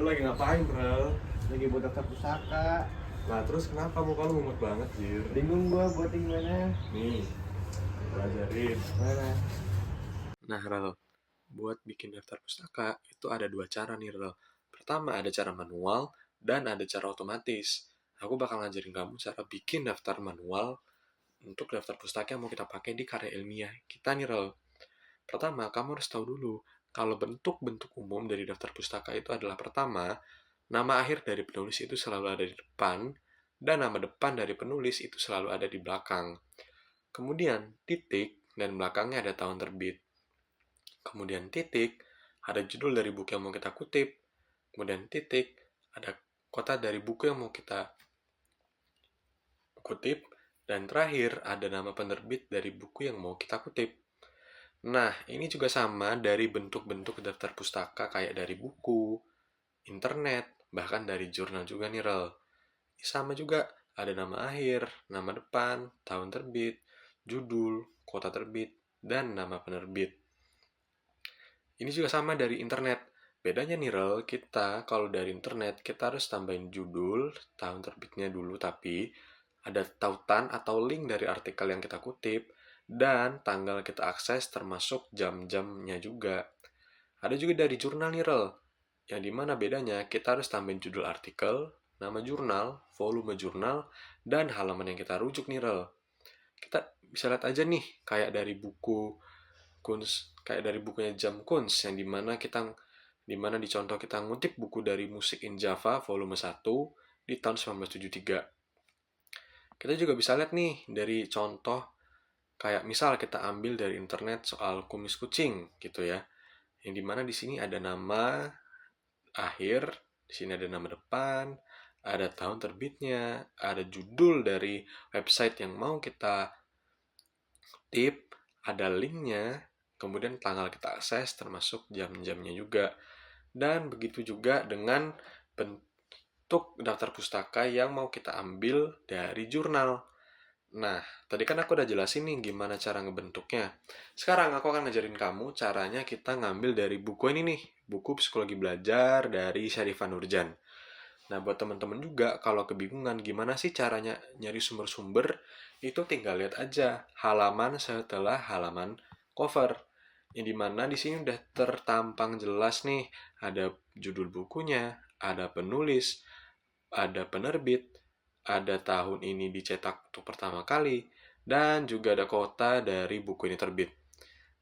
lagi ngapain, Rel? Lagi buat daftar pusaka. Nah, terus kenapa muka lu mumet banget, Jir? Bingung gua buat yang mana. Nih, pelajarin. Mana? Nah, Rel, buat bikin daftar pustaka itu ada dua cara nih, Rel. Pertama, ada cara manual dan ada cara otomatis. Aku bakal ngajarin kamu cara bikin daftar manual untuk daftar pustaka yang mau kita pakai di karya ilmiah kita nih, Rel. Pertama, kamu harus tahu dulu kalau bentuk-bentuk umum dari daftar pustaka itu adalah pertama, nama akhir dari penulis itu selalu ada di depan, dan nama depan dari penulis itu selalu ada di belakang. Kemudian, titik, dan belakangnya ada tahun terbit. Kemudian titik, ada judul dari buku yang mau kita kutip. Kemudian titik, ada kota dari buku yang mau kita kutip. Dan terakhir, ada nama penerbit dari buku yang mau kita kutip. Nah, ini juga sama dari bentuk-bentuk daftar pustaka kayak dari buku, internet, bahkan dari jurnal juga nih, Rel. Sama juga, ada nama akhir, nama depan, tahun terbit, judul, kota terbit, dan nama penerbit. Ini juga sama dari internet. Bedanya nih, Rel, kita kalau dari internet, kita harus tambahin judul, tahun terbitnya dulu, tapi ada tautan atau link dari artikel yang kita kutip, dan tanggal kita akses termasuk jam-jamnya juga. Ada juga dari jurnal nih, Rel, yang dimana bedanya kita harus tambahin judul artikel, nama jurnal, volume jurnal, dan halaman yang kita rujuk nih, Rel. Kita bisa lihat aja nih, kayak dari buku kayak dari bukunya Jam Kunz, yang dimana di contoh kita ngutip buku dari Musik in Java volume 1 di tahun 1973. Kita juga bisa lihat nih dari contoh kayak misal kita ambil dari internet soal kumis kucing gitu ya. Yang dimana di sini ada nama akhir, di sini ada nama depan, ada tahun terbitnya, ada judul dari website yang mau kita tip, ada linknya, kemudian tanggal kita akses termasuk jam-jamnya juga. Dan begitu juga dengan bentuk daftar pustaka yang mau kita ambil dari jurnal. Nah, tadi kan aku udah jelasin nih gimana cara ngebentuknya. Sekarang aku akan ngajarin kamu caranya kita ngambil dari buku ini nih, buku Psikologi Belajar dari Syarifan Nurjan. Nah, buat teman-teman juga kalau kebingungan gimana sih caranya nyari sumber-sumber, itu tinggal lihat aja halaman setelah halaman cover. Yang dimana di sini udah tertampang jelas nih, ada judul bukunya, ada penulis, ada penerbit, ada tahun ini dicetak untuk pertama kali, dan juga ada kota dari buku ini terbit.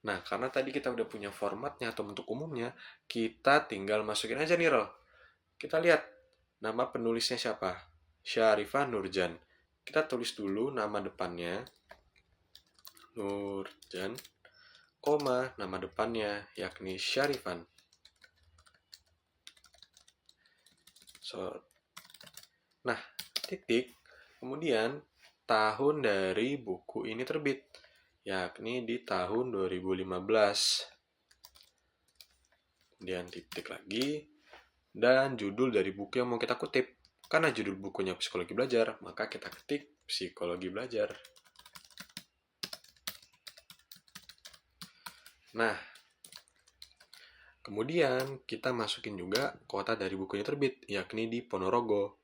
Nah, karena tadi kita udah punya formatnya atau bentuk umumnya, kita tinggal masukin aja nih, Rel. Kita lihat nama penulisnya siapa? Syarifah Nurjan. Kita tulis dulu nama depannya, Nurjan, koma, nama depannya, yakni Syarifan. Nah, titik, kemudian tahun dari buku ini terbit, yakni di tahun 2015. Kemudian titik lagi, dan judul dari buku yang mau kita kutip. Karena judul bukunya Psikologi Belajar, maka kita ketik Psikologi Belajar. Nah, kemudian kita masukin juga kota dari bukunya terbit, yakni di Ponorogo.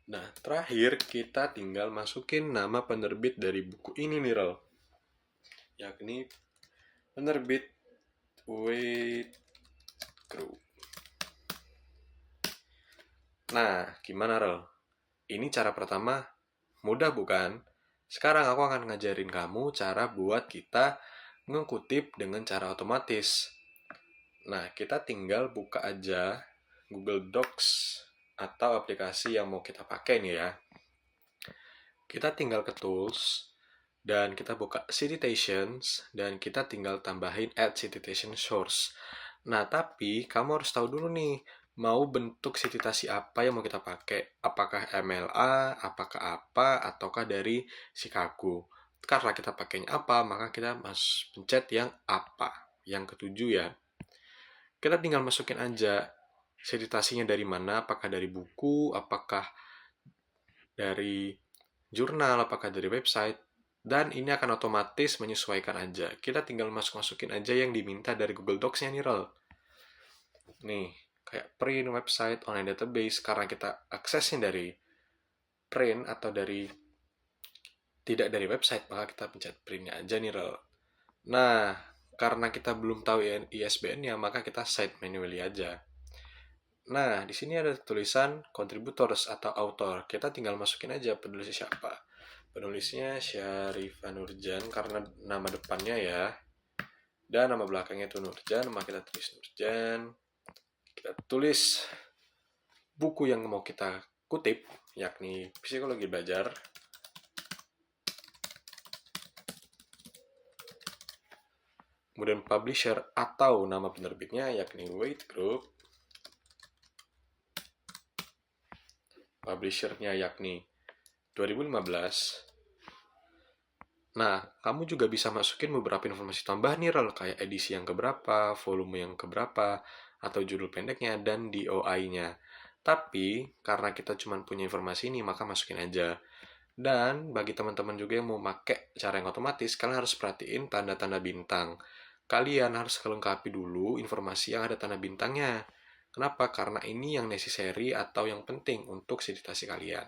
Nah, terakhir kita tinggal masukin nama penerbit dari buku ini nih, Rel. Yakni penerbit Wait Group. Nah, gimana, Rel? Ini cara pertama, mudah bukan? Sekarang aku akan ngajarin kamu cara buat kita ngekutip dengan cara otomatis. Nah, kita tinggal buka aja Google Docs atau aplikasi yang mau kita pakai nih ya. Kita tinggal ke Tools, dan kita buka Citations, dan kita tinggal tambahin Add Citation Source. Nah, tapi kamu harus tahu dulu nih, mau bentuk citasi apa yang mau kita pakai. Apakah MLA, apakah apa, ataukah dari Chicago. Karena kita pakainya apa, maka kita pencet yang apa. Yang ketujuh ya. Kita tinggal masukin aja citasinya dari mana, apakah dari buku, apakah dari jurnal, apakah dari website. Dan ini akan otomatis menyesuaikan aja. Kita tinggal masukin aja yang diminta dari Google Docs-nya nih, Rel. Nih, kayak print website online database, karena kita aksesnya dari print atau tidak dari website, maka kita pencet printnya aja nih, Rel. Nah, karena kita belum tahu ISBN-nya, maka kita cite manually aja. Nah, di sini ada tulisan contributors atau author. Kita tinggal masukin aja penulisnya siapa. Penulisnya Syarifah Nurjan karena nama depannya ya. Dan nama belakangnya itu Nurjan, maka kita tulis Nurjan. Kita tulis buku yang mau kita kutip, yakni Psikologi Belajar. Kemudian publisher atau nama penerbitnya yakni Wait Group. Publishernya yakni 2015. Nah, kamu juga bisa masukin beberapa informasi tambahan nih, Rel, kayak edisi yang keberapa, volume yang keberapa, atau judul pendeknya, dan DOI-nya. Tapi, karena kita cuma punya informasi ini, maka masukin aja. Dan, bagi teman-teman juga yang mau pakai cara yang otomatis, kalian harus perhatiin tanda-tanda bintang. Kalian harus lengkapi dulu informasi yang ada tanda bintangnya. Kenapa? Karena ini yang necessary atau yang penting untuk citasi kalian.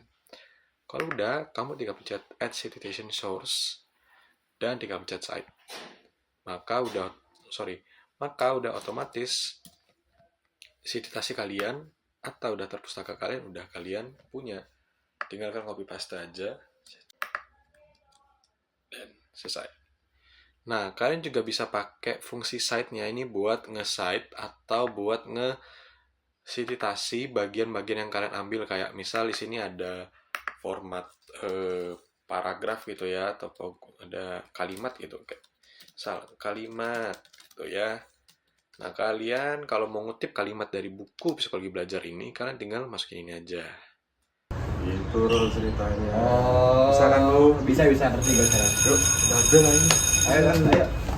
Kalau udah, kamu tinggal pencet Add Citation Source dan tinggal pencet Cite. Maka udah otomatis citasi kalian atau daftar pustaka kalian udah kalian punya. Tinggalkan copy paste aja dan selesai. Nah, kalian juga bisa pakai fungsi cite-nya ini buat nge-cite atau buat nge-citasi bagian-bagian yang kalian ambil, kayak misal di sini ada format paragraf gitu ya, atau ada kalimat gitu, kayak misal kalimat gitu ya. Nah, kalian kalau mau ngutip kalimat dari buku Psikologi Belajar ini, kalian tinggal masukin ini aja. Itu ceritanya. Oh, Bisa kan lu? bisa ngerti gue sekarang. Yuk, udah ini. Ayo, ayo.